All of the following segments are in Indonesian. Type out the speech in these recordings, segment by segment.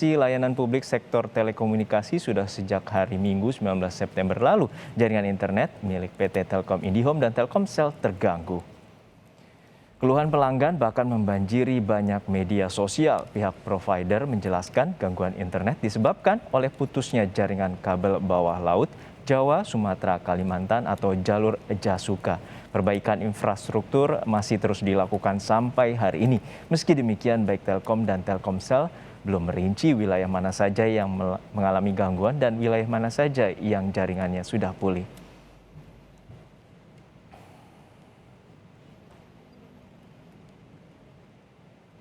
Layanan publik sektor telekomunikasi sudah sejak hari Minggu 19 September lalu. Jaringan internet milik PT Telkom Indihome dan Telkomsel terganggu. Keluhan pelanggan bahkan membanjiri banyak media sosial. Pihak provider menjelaskan gangguan internet disebabkan oleh putusnya jaringan kabel bawah laut Jawa, Sumatera, Kalimantan atau jalur Jasuka. Perbaikan infrastruktur masih terus dilakukan sampai hari ini. Meski demikian, baik Telkom dan Telkomsel belum merinci wilayah mana saja yang mengalami gangguan dan wilayah mana saja yang jaringannya sudah pulih.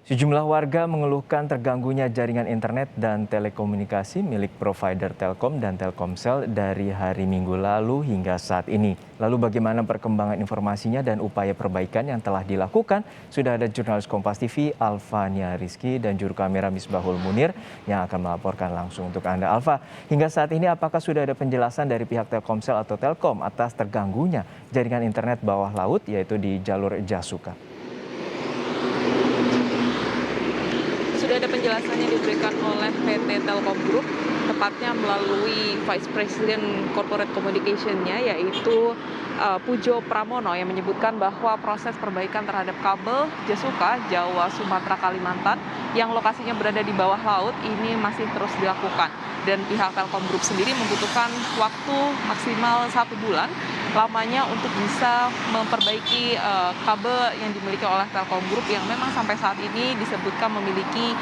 Sejumlah warga mengeluhkan terganggunya jaringan internet dan telekomunikasi milik provider Telkom dan Telkomsel dari hari Minggu lalu hingga saat ini. Lalu bagaimana perkembangan informasinya dan upaya perbaikan yang telah dilakukan? Sudah ada jurnalis Kompas TV Alfania Rizky dan juru kamera Misbahul Munir yang akan melaporkan langsung untuk Anda. Alfa, hingga saat ini apakah sudah ada penjelasan dari pihak Telkomsel atau Telkom atas terganggunya jaringan internet bawah laut yaitu di jalur Jasuka? Sudah ada penjelasannya diberikan oleh PT Telkom Group, tepatnya melalui Vice President Corporate Communication-nya, yaitu Pujo Pramono, yang menyebutkan bahwa proses perbaikan terhadap kabel Jasuka, Jawa, Sumatera, Kalimantan, yang lokasinya berada di bawah laut, ini masih terus dilakukan. Dan pihak Telkom Group sendiri membutuhkan waktu maksimal 1 bulan lamanya untuk bisa memperbaiki kabel yang dimiliki oleh Telkom Group yang memang sampai saat ini disebutkan memiliki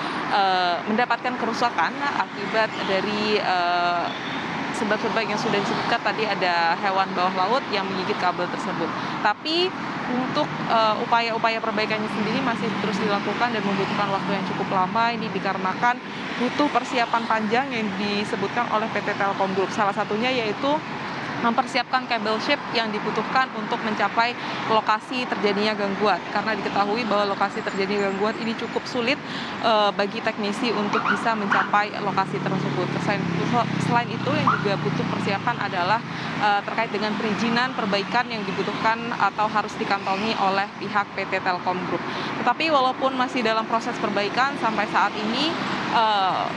mendapatkan kerusakan akibat dari sebab-sebab yang sudah disebutkan tadi, ada hewan bawah laut yang menggigit kabel tersebut. Tapi untuk upaya-upaya perbaikannya sendiri masih terus dilakukan dan membutuhkan waktu yang cukup lama. Ini dikarenakan butuh persiapan panjang yang disebutkan oleh PT Telkom Group. Salah satunya yaitu mempersiapkan kabel shape yang dibutuhkan untuk mencapai lokasi terjadinya gangguan. Karena diketahui bahwa lokasi terjadinya gangguan ini cukup sulit bagi teknisi untuk bisa mencapai lokasi tersebut. Selain itu yang juga butuh persiapan adalah terkait dengan perizinan perbaikan yang dibutuhkan atau harus dikantongi oleh pihak PT Telkom Group. Tetapi walaupun masih dalam proses perbaikan sampai saat ini,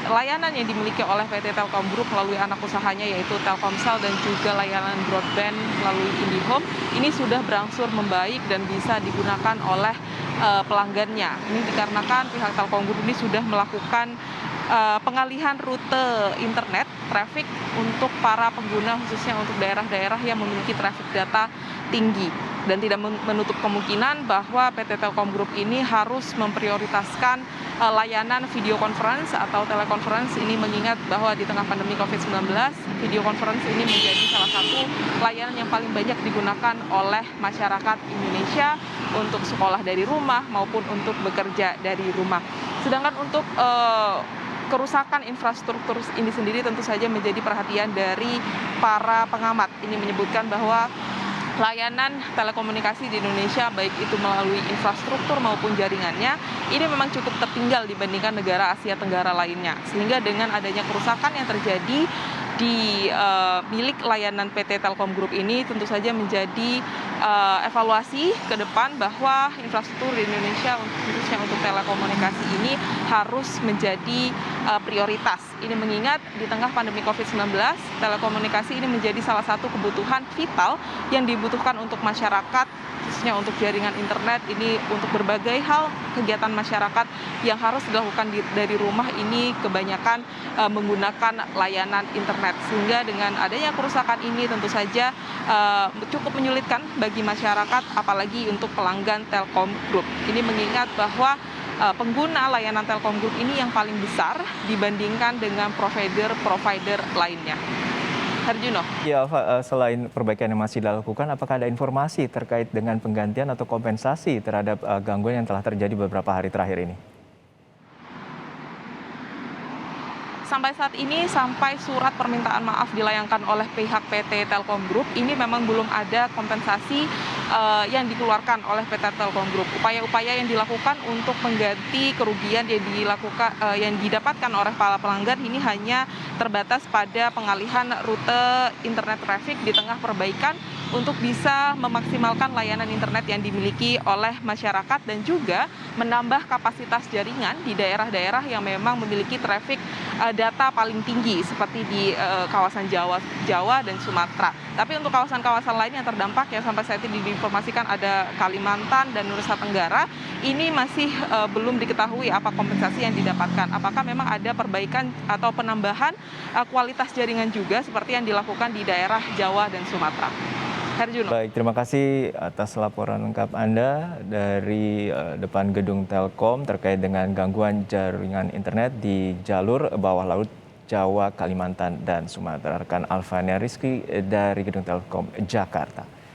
layanan yang dimiliki oleh PT Telkom Group melalui anak usahanya yaitu Telkomsel dan juga layanan broadband melalui Indihome ini sudah berangsur membaik dan bisa digunakan oleh pelanggannya. Ini dikarenakan pihak Telkom Group ini sudah melakukan pengalihan rute internet traffic untuk para pengguna, khususnya untuk daerah-daerah yang memiliki traffic data tinggi, dan tidak menutup kemungkinan bahwa PT Telkom Group ini harus memprioritaskan layanan video conference atau telekonferensi ini, mengingat bahwa di tengah pandemi COVID-19 video conference ini menjadi salah satu layanan yang paling banyak digunakan oleh masyarakat Indonesia untuk sekolah dari rumah maupun untuk bekerja dari rumah. Sedangkan untuk kerusakan infrastruktur ini sendiri tentu saja menjadi perhatian dari para pengamat. Ini menyebutkan bahwa layanan telekomunikasi di Indonesia, baik itu melalui infrastruktur maupun jaringannya, ini memang cukup tertinggal dibandingkan negara Asia Tenggara lainnya. Sehingga dengan adanya kerusakan yang terjadi di milik layanan PT Telkom Group ini tentu saja menjadi evaluasi ke depan bahwa infrastruktur di Indonesia khususnya untuk telekomunikasi ini harus menjadi prioritas. Ini mengingat di tengah pandemi COVID-19, telekomunikasi ini menjadi salah satu kebutuhan vital yang dibutuhkan untuk masyarakat, khususnya untuk jaringan internet ini, untuk berbagai hal kegiatan masyarakat yang harus dilakukan dari rumah ini kebanyakan menggunakan layanan internet. Sehingga dengan adanya kerusakan ini tentu saja cukup menyulitkan bagi masyarakat, apalagi untuk pelanggan Telkom Group. Ini mengingat bahwa pengguna layanan Telkom Group ini yang paling besar dibandingkan dengan provider lainnya. Harjuno. Ya, Alfa, selain perbaikan yang masih dilakukan, apakah ada informasi terkait dengan penggantian atau kompensasi terhadap gangguan yang telah terjadi beberapa hari terakhir ini? Sampai saat ini, sampai surat permintaan maaf dilayangkan oleh pihak PT Telkom Group, ini memang belum ada kompensasi yang dikeluarkan oleh PT Telkom Group. Upaya-upaya yang dilakukan untuk mengganti kerugian yang didapatkan oleh para pelanggan ini hanya terbatas pada pengalihan rute internet traffic di tengah perbaikan untuk bisa memaksimalkan layanan internet yang dimiliki oleh masyarakat dan juga menambah kapasitas jaringan di daerah-daerah yang memang memiliki traffic data paling tinggi seperti di kawasan Jawa dan Sumatera. Tapi untuk kawasan-kawasan lain yang terdampak yang sampai saat ini diinformasikan ada Kalimantan dan Nusa Tenggara, ini masih belum diketahui apa kompensasi yang didapatkan. Apakah memang ada perbaikan atau penambahan kualitas jaringan juga seperti yang dilakukan di daerah Jawa dan Sumatera. Herjuno. Baik, terima kasih atas laporan lengkap Anda dari depan gedung Telkom terkait dengan gangguan jaringan internet di jalur bawah laut Jawa, Kalimantan, dan Sumatera. Rekan Alvania Rizky dari gedung Telkom Jakarta.